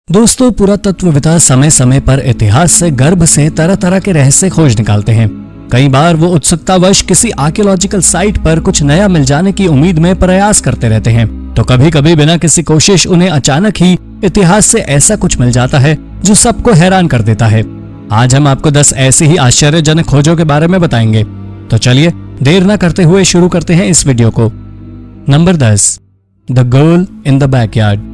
दोस्तों, पुरातत्वविदा समय समय पर इतिहास से गर्भ से तरह तरह के रहस्य खोज निकालते हैं। कई बार वो उत्सुकतावश किसी आर्कियोलॉजिकल साइट पर कुछ नया मिल जाने की उम्मीद में प्रयास करते रहते हैं, तो कभी कभी बिना किसी कोशिश उन्हें अचानक ही इतिहास से ऐसा कुछ मिल जाता है जो सबको हैरान कर देता है। आज हम आपको 10 ऐसी ही आश्चर्यजनक खोजों के बारे में बताएंगे। तो चलिए देर न करते हुए शुरू करते हैं इस वीडियो को। Number 10, the girl in the backyard.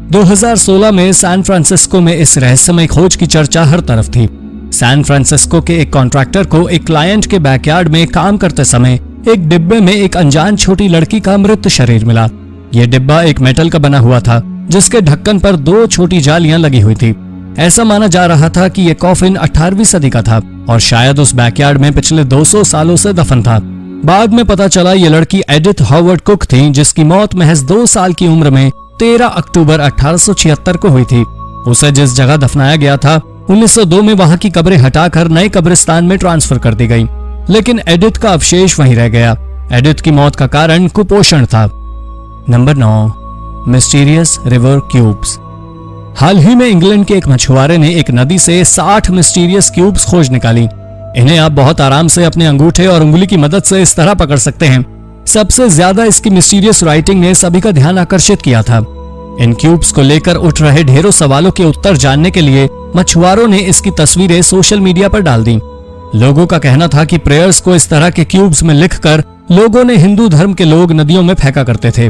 2016 में सैन फ्रांसिस्को में इस रहस्यमय खोज की चर्चा हर तरफ थी। सैन फ्रांसिस्को के एक कॉन्ट्रैक्टर को एक क्लाइंट के बैकयार्ड में काम करते समय एक डिब्बे में एक अनजान छोटी लड़की का मृत शरीर मिला। यह डिब्बा एक मेटल का बना हुआ था जिसके ढक्कन पर 2 छोटी जालियां लगी हुई थी। ऐसा माना जा रहा था कि यह कॉफिन 18वीं सदी का था और शायद उस बैकयार्ड में पिछले 200 सालों से दफन था। बाद में पता चला ये लड़की एडिथ हॉवर्ड कुक थी, जिसकी मौत महज 2 साल की उम्र में 13 अक्टूबर 1876 को हुई थी। उसे जिस जगह दफनाया गया था 1902 में वहां की कब्रें हटाकर नए कब्रिस्तान में ट्रांसफर कर दी गई, लेकिन एडिथ का अवशेष वहीं रह गया। एडिथ की मौत का कारण कुपोषण था। Number 9, mysterious river cubes. हाल ही में इंग्लैंड के एक मछुआरे ने एक नदी से 60 मिस्टीरियस क्यूब्स खोज निकाली। इन्हें आप बहुत आराम से अपने अंगूठे और उंगली की मदद से इस तरह पकड़ सकते हैं। सबसे ज्यादा इसकी मिस्टीरियस राइटिंग ने सभी का ध्यान आकर्षित किया था। इन क्यूब्स को लेकर उठ रहे ढेरों सवालों के उत्तर जानने के लिए मछुआरों ने इसकी तस्वीरें सोशल मीडिया पर डाल दी। लोगों का कहना था कि प्रेयर्स को इस तरह के क्यूब्स में लिखकर लोगों ने हिंदू धर्म के लोग नदियों में फेंका करते थे।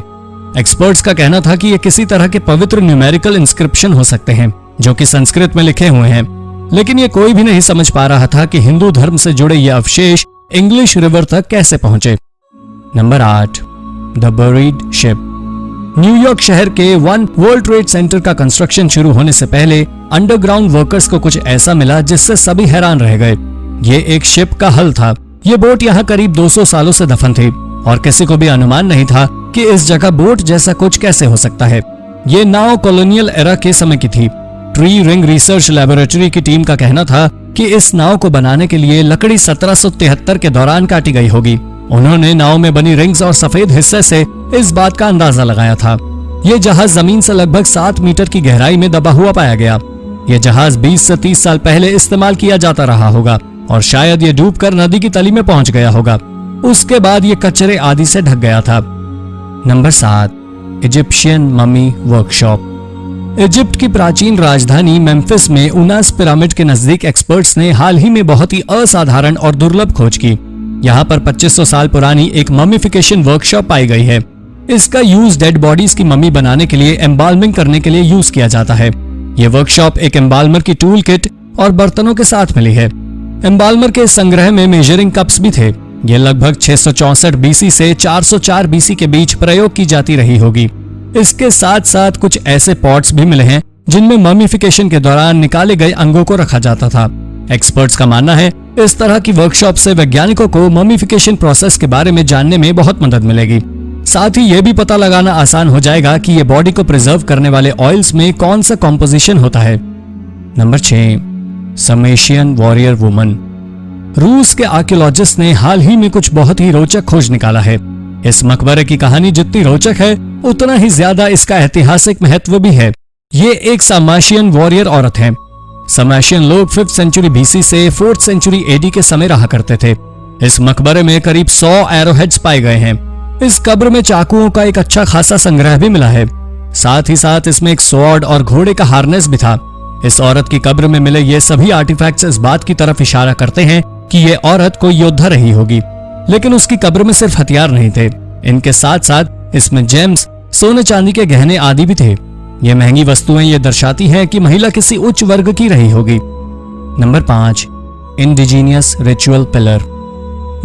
एक्सपर्ट्स का कहना था कि ये किसी तरह के पवित्र न्यूमेरिकल इंस्क्रिप्शन हो सकते हैं जो कि संस्कृत में लिखे हुए हैं, लेकिन ये कोई भी नहीं समझ पा रहा था कि हिंदू धर्म से जुड़े ये अवशेष इंग्लिश रिवर तक कैसे पहुंचे। Number 8, the buried ship. New York शहर के वन वर्ल्ड ट्रेड सेंटर का कंस्ट्रक्शन शुरू होने से पहले अंडरग्राउंड वर्कर्स को कुछ ऐसा मिला जिससे सभी हैरान रह गए। ये एक शिप का हल था। ये बोट यहाँ करीब 200 सालों से दफन थी और किसी को भी अनुमान नहीं था कि इस जगह बोट जैसा कुछ कैसे हो सकता है। ये नाव कॉलोनियल एरा के समय की थी। ट्री रिंग रिसर्च लैबोरेटरी की टीम का कहना था कि इस नाव को बनाने के लिए लकड़ी 1773 के दौरान काटी गई होगी। उन्होंने नाव में बनी रिंग्स और सफेद हिस्से से इस बात का अंदाजा लगाया था। यह जहाज जमीन से लगभग 7 मीटर की गहराई में दबा हुआ पाया गया। यह जहाज 20 से 30 साल पहले इस्तेमाल किया जाता रहा होगा और शायद ये डूबकर नदी की तली में पहुंच गया होगा। उसके बाद ये कचरे आदि से ढक गया था। Number 7, Egyptian mummy workshop. Egypt की प्राचीन राजधानी मेम्फिस में उनास पिरामिड के नजदीक एक्सपर्ट्स ने हाल ही में बहुत ही असाधारण और दुर्लभ खोज की। यहाँ पर 2500 साल पुरानी एक ममीफिकेशन वर्कशॉप पाई गई है। इसका यूज डेड बॉडीज की मम्मी बनाने के लिए एम्बाल्मिंग करने के लिए यूज किया जाता है। ये वर्कशॉप एक एम्बाल्मर की टूल किट और बर्तनों के साथ मिली है। एम्बाल्मर के संग्रह में मेजरिंग कप्स भी थे। ये लगभग 664 बीसी से 404 बीसी के बीच प्रयोग की जाती रही होगी। इसके साथ साथ कुछ ऐसे पॉट्स भी मिले हैं जिनमें ममीफिकेशन के दौरान निकाले गए अंगों को रखा जाता था। एक्सपर्ट्स का मानना है इस तरह की वर्कशॉप से वैज्ञानिकों को ममीफिकेशन प्रोसेस के बारे में जानने में बहुत मदद मिलेगी। साथ ही ये भी पता लगाना आसान हो जाएगा कि ये बॉडी को प्रिजर्व करने वाले ऑयल्स में कौन सा कॉम्पोजिशन होता है। Number 6, Sarmatian warrior woman. रूस के आर्कियोलॉजिस्ट ने हाल ही में कुछ बहुत ही रोचक खोज निकाला है। इस मकबरे की कहानी जितनी रोचक है उतना ही ज्यादा इसका ऐतिहासिक महत्व भी है। ये एक समाशियन वॉरियर औरत है। समाशियन लोग 5th सेंचुरी बीसी से 4th सेंचुरी एडी के समय रहा करते थे। इस मकबरे में करीब 100 एरोहेड्स पाए गए हैं। इस कब्र में चाकुओं का एक अच्छा खासा संग्रह भी मिला है। साथ ही साथ इसमें एक स्वॉर्ड और घोड़े का हार्नेस भी था। इस औरत की कब्र में मिले ये सभी आर्टिफैक्ट्स इस बात की तरफ इशारा करते हैं कि ये औरत कोई योद्धा रही होगी, लेकिन उसकी कब्र में सिर्फ हथियार नहीं थे। इनके साथ साथ इसमें जेम्स, सोने चांदी के गहने आदि भी थे। ये महंगी वस्तुएं ये दर्शाती हैं कि महिला किसी उच्च वर्ग की रही होगी। Number 5, indigenous ritual pillar.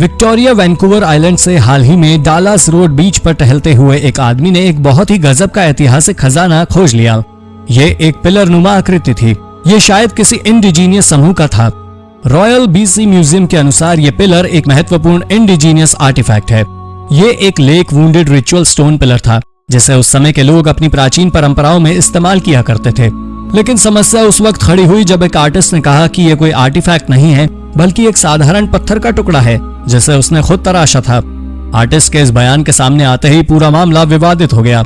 Victoria Vancouver island से हाल ही में डालास रोड बीच पर टहलते हुए एक आदमी ने एक बहुत ही गजब का ऐतिहासिक खजाना खोज लिया। ये एक पिलर नुमा आकृति थी। ये शायद किसी इंडिजीनियस समूह का था। रॉयल बीसी म्यूजियम के अनुसार ये पिलर एक महत्वपूर्ण इंडिजीनियस आर्टिफैक्ट है। ये एक lake wounded ritual stone pillar था जिसे उस समय के लोग अपनी प्राचीन परंपराओं में इस्तेमाल किया करते थे। लेकिन समस्या उस वक्त खड़ी हुई जब एक आर्टिस्ट ने कहा कि यह कोई आर्टिफैक्ट नहीं है बल्कि एक साधारण पत्थर का टुकड़ा है जिसे उसने खुद तराशा था। आर्टिस्ट के इस बयान के सामने आते ही पूरा मामला विवादित हो गया।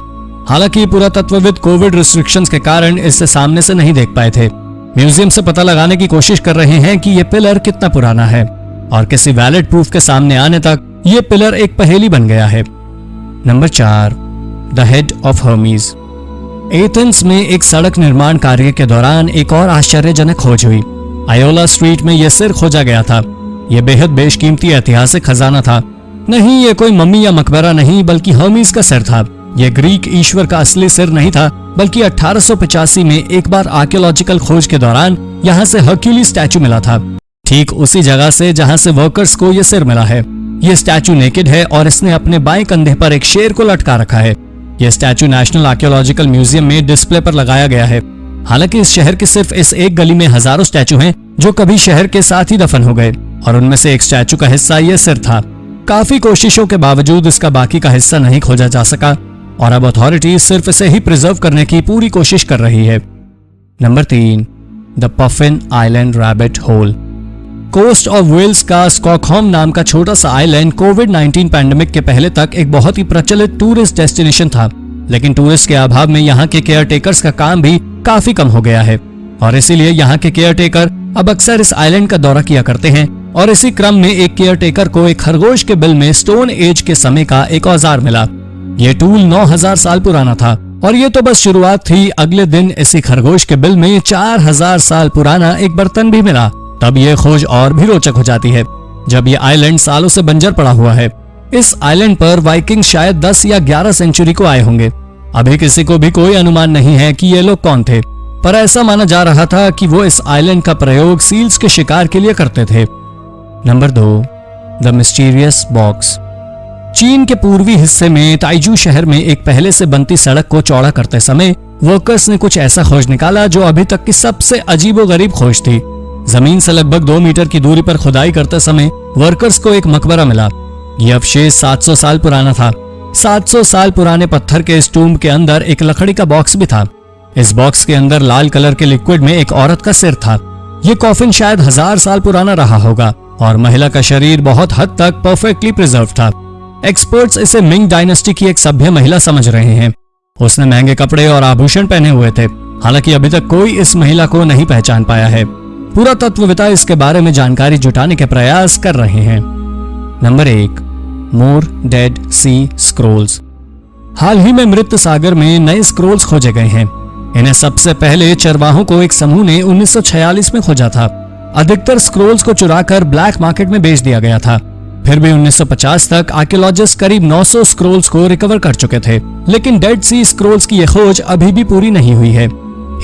हालांकि पुरातत्वविद कोविड रिस्ट्रिक्शंस के कारण इसे सामने से नहीं देख पाए थे। म्यूजियम से पता लगाने की कोशिश कर रहे हैं कि ये पिलर कितना पुराना है और किसी वैलिड प्रूफ के सामने आने तक ये पिलर एक पहेली बन गया है। Number 4, the head of Hermes. Athens में एक सड़क निर्माण कार्य के दौरान एक और आश्चर्यजनक खोज हुई। आयोला स्ट्रीट में यह सिर खोजा गया था। यह बेहद बेशकीमती ऐतिहासिक खजाना था। नहीं, ये कोई मम्मी या मकबरा नहीं, बल्कि हर्मीज का सिर था। यह ग्रीक ईश्वर का असली सिर नहीं था, बल्कि 1885 में एक बार आर्कियोलॉजिकल खोज के दौरान यहाँ से हर्क्यूलिस स्टैचू मिला था, ठीक उसी जगह से जहाँ से वर्कर्स को यह सिर मिला है। यह स्टैचू नेकेड है और इसने अपने बाएं कंधे पर एक शेर को लटका रखा है। यह स्टैचू नेशनल आर्कियोलॉजिकल म्यूजियम में डिस्प्ले पर लगाया गया है। हालांकि इस शहर के सिर्फ इस एक गली में हजारों स्टैचू हैं जो कभी शहर के साथ ही दफन हो गए, और उनमें से एक स्टैचू का हिस्सा यह सिर था। काफी कोशिशों के बावजूद इसका बाकी का हिस्सा नहीं खोजा जा सका और अब अथॉरिटी सिर्फ इसे ही प्रिजर्व करने की पूरी कोशिश कर रही है। Number 3, the puffin island rabbit hole. Coast of Wales का स्टॉकहोम नाम का छोटा सा आइलैंड कोविड-19 पैंडेमिक के पहले तक एक बहुत ही प्रचलित टूरिस्ट डेस्टिनेशन था, लेकिन टूरिस्ट के अभाव में यहाँ के केयर टेकर्स का काम भी काफी कम हो गया है और इसीलिए यहाँ के केयर टेकर अब अक्सर इस आइलैंड का दौरा किया करते हैं। और इसी क्रम में एक केयर टेकर को एक खरगोश के बिल में स्टोन एज के समय का एक औजार मिला। ये टूल 9000 साल पुराना था और ये तो बस शुरुआत थी। अगले दिन इसी खरगोश के बिल में 4000 साल पुराना एक बर्तन भी मिला। तब ये खोज और भी रोचक हो जाती है जब ये आइलैंड सालों से बंजर पड़ा हुआ है। इस आइलैंड पर वाइकिंग शायद 10 या 11 सेंचुरी को आए होंगे। अभी किसी को भी कोई अनुमान नहीं है कि ये लोग कौन थे, पर ऐसा माना जा रहा था कि वो इस आइलैंड का प्रयोग सील्स के शिकार के लिए करते थे। Number 2, the mysterious box. चीन के पूर्वी हिस्से में ताइजू शहर में एक पहले से बनती सड़क को चौड़ा करते समय वर्कर्स ने कुछ ऐसा खोज निकाला जो अभी तक की सबसे अजीबोगरीब खोज थी। जमीन से लगभग 2 मीटर की दूरी पर खुदाई करते समय वर्कर्स को एक मकबरा मिला। यह अवशेष 700 साल पुराना था। 700 साल पुराने पत्थर के इस टूम्ब के अंदर एक लकड़ी का बॉक्स भी था। इस बॉक्स के अंदर लाल कलर के लिक्विड में एक औरत का सिर था। यह कॉफिन शायद 1000 साल पुराना रहा होगा और महिला का शरीर बहुत हद तक परफेक्टली प्रिजर्व था। एक्सपर्ट्स इसे मिंग डायनेस्टी की एक सभ्य महिला समझ रहे हैं। उसने महंगे कपड़े और आभूषण पहने हुए थे। हालांकि अभी तक कोई इस महिला को नहीं पहचान पाया है। पुरातत्वविद इसके बारे में जानकारी जुटाने के प्रयास कर रहे हैं। नंबर 1, मोर डेड सी स्क्रोल्स। हाल ही में मृत सागर में नए स्क्रोल्स खोजे गए हैं। इन्हें सबसे पहले चरवाहों को एक समूह ने 1946 में खोजा था। अधिकतर स्क्रोल्स को चुराकर ब्लैक मार्केट में बेच दिया गया था। फिर भी 1950 तक आर्कियोलॉजिस्ट करीब 900 स्क्रोल्स को रिकवर कर चुके थे, लेकिन डेड सी स्क्रोल्स की यह खोज अभी भी पूरी नहीं हुई है।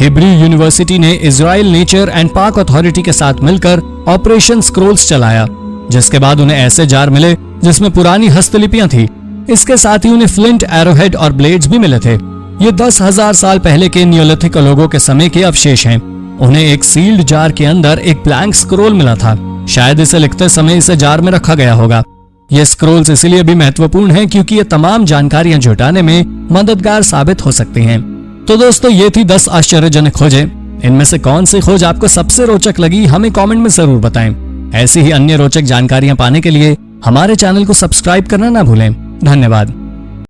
हिब्रू यूनिवर्सिटी ने Israel nature and park authority के साथ मिलकर ऑपरेशन स्क्रोल्स चलाया, जिसके बाद उन्हें ऐसे जार मिले जिसमें पुरानी हस्तलिपियां थी। इसके साथ ही उन्हें फ्लिंट, एरोहेड और ब्लेड्स भी मिले थे। ये 10,000 साल पहले के नियोलिथिक लोगों के समय के अवशेष हैं। उन्हें एक सील्ड जार के अंदर एक ब्लैंक स्क्रोल मिला था। शायद इसे लिखते समय इसे जार में रखा गया होगा। ये स्क्रोल्स इसलिए भी महत्वपूर्ण हैं क्योंकि ये तमाम जानकारियां जुटाने में मददगार साबित हो सकती हैं। तो दोस्तों, ये थी 10 आश्चर्यजनक खोजें। इनमें से कौन सी खोज आपको सबसे रोचक लगी, हमें कमेंट में जरूर बताएं। ऐसी ही अन्य रोचक जानकारियां पाने के लिए हमारे चैनल को सब्सक्राइब करना ना भूलें। धन्यवाद।